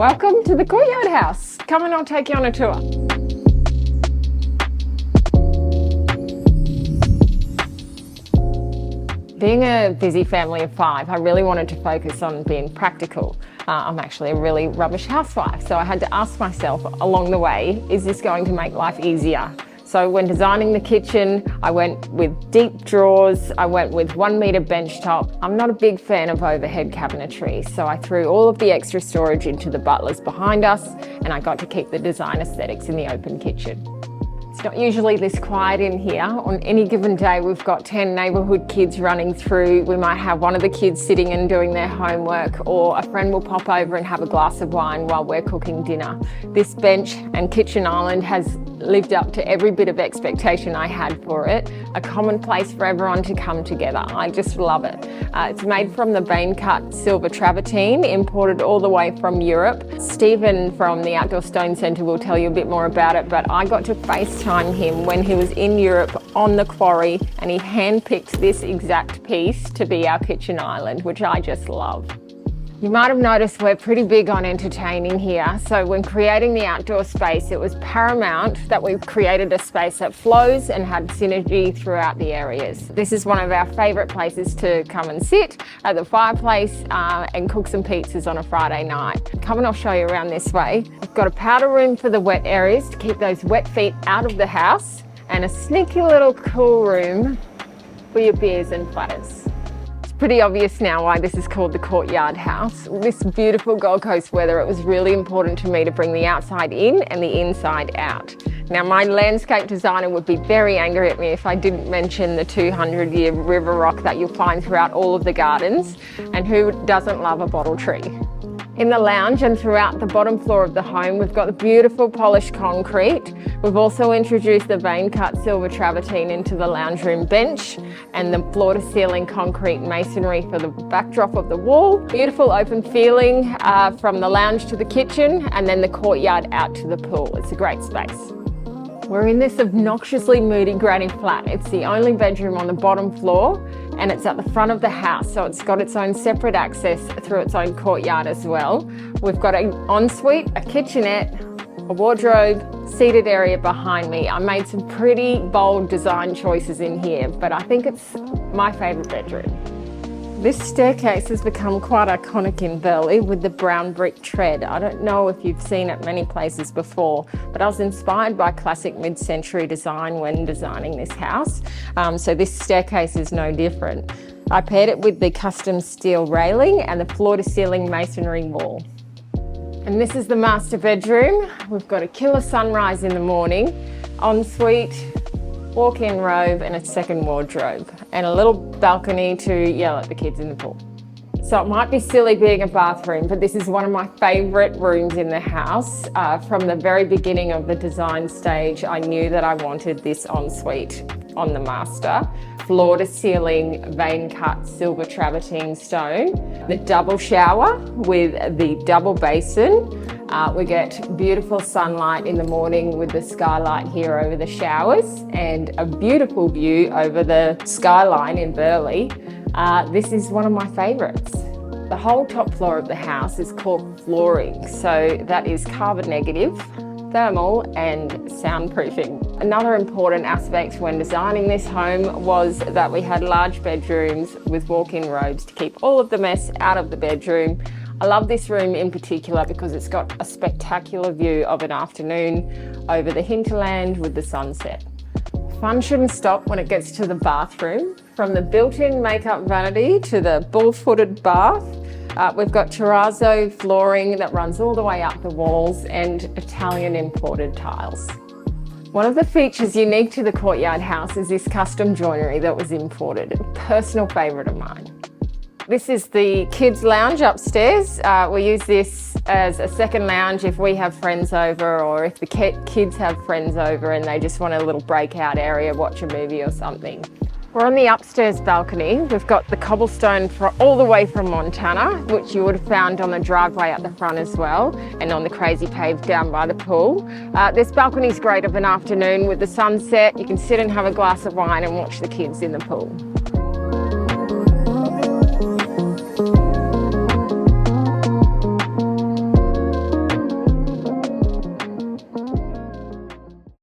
Welcome to the Courtyard House. Come and I'll take you on a tour. Being a busy family of 5, I really wanted to focus on being practical. I'm actually a really rubbish housewife, so I had to ask myself along the way, is this going to make life easier? So when designing the kitchen, I went with deep drawers, I went with 1 metre bench top. I'm not a big fan of overhead cabinetry, so I threw all of the extra storage into the butlers behind us, and I got to keep the design aesthetics in the open kitchen. It's not usually this quiet in here. On any given day, we've got 10 neighbourhood kids running through. We might have one of the kids sitting and doing their homework, or a friend will pop over and have a glass of wine while we're cooking dinner. This bench and kitchen island has lived up to every bit of expectation I had for it. A common place for everyone to come together. I just love it. It's made from the vein-cut silver travertine, imported all the way from Europe. Stephen from the Outdoor Stone Centre will tell you a bit more about it, but I got to FaceTime him when he was in Europe on the quarry, and he handpicked this exact piece to be our kitchen island, which I just love. You might have noticed we're pretty big on entertaining here, so when creating the outdoor space, it was paramount that we created a space that flows and had synergy throughout the areas. This is one of our favourite places to come and sit at the fireplace and cook some pizzas on a Friday night. Come and I'll show you around this way. We've got a powder room for the wet areas to keep those wet feet out of the house, and a sneaky little cool room for your beers and platters. Pretty obvious now why this is called the Courtyard House. This beautiful Gold Coast weather, it was really important to me to bring the outside in and the inside out. Now, my landscape designer would be very angry at me if I didn't mention the 200-year river rock that you'll find throughout all of the gardens, and who doesn't love a bottle tree? In the lounge and throughout the bottom floor of the home, we've got the beautiful polished concrete. We've also introduced the vein-cut silver travertine into the lounge room bench, and the floor-to-ceiling concrete masonry for the backdrop of the wall. Beautiful open feeling from the lounge to the kitchen, and then the courtyard out to the pool. It's a great space. We're in this obnoxiously moody granny flat. It's the only bedroom on the bottom floor, and it's at the front of the house, so it's got its own separate access through its own courtyard as well. We've got an ensuite, a kitchenette, a wardrobe, seated area behind me. I made some pretty bold design choices in here, but I think it's my favourite bedroom. This staircase has become quite iconic in Burleigh with the brown brick tread. I don't know if you've seen it many places before, but I was inspired by classic mid-century design when designing this house. So this staircase is no different. I paired it with the custom steel railing and the floor-to-ceiling masonry wall. And this is the master bedroom. We've got a killer sunrise in the morning, ensuite, walk-in robe and a second wardrobe, and a little balcony to yell at the kids in the pool. So it might be silly being a bathroom, but this is one of my favourite rooms in the house. From the very beginning of the design stage, I knew that I wanted this ensuite on the master. Floor to ceiling vein-cut silver travertine stone. The double shower with the double basin. We get beautiful sunlight in the morning with the skylight here over the showers, and a beautiful view over the skyline in Burleigh. This is one of my favourites. The whole top floor of the house is cork flooring, so that is carbon negative, thermal and soundproofing. Another important aspect when designing this home was that we had large bedrooms with walk-in robes to keep all of the mess out of the bedroom. I love this room in particular because it's got a spectacular view of an afternoon over the hinterland with the sunset. Fun shouldn't stop when it gets to the bathroom. From the built-in makeup vanity to the bull-footed bath, we've got terrazzo flooring that runs all the way up the walls and Italian imported tiles. One of the features unique to the Courtyard House is this custom joinery that was imported, a personal favourite of mine. This is the kids' lounge upstairs. We use this as a second lounge if we have friends over, or if the kids have friends over and they just want a little breakout area, watch a movie or something. We're on the upstairs balcony. We've got the cobblestone all the way from Montana, which you would have found on the driveway at the front as well, and on the crazy pave down by the pool. This balcony is great of an afternoon with the sunset. You can sit and have a glass of wine and watch the kids in the pool.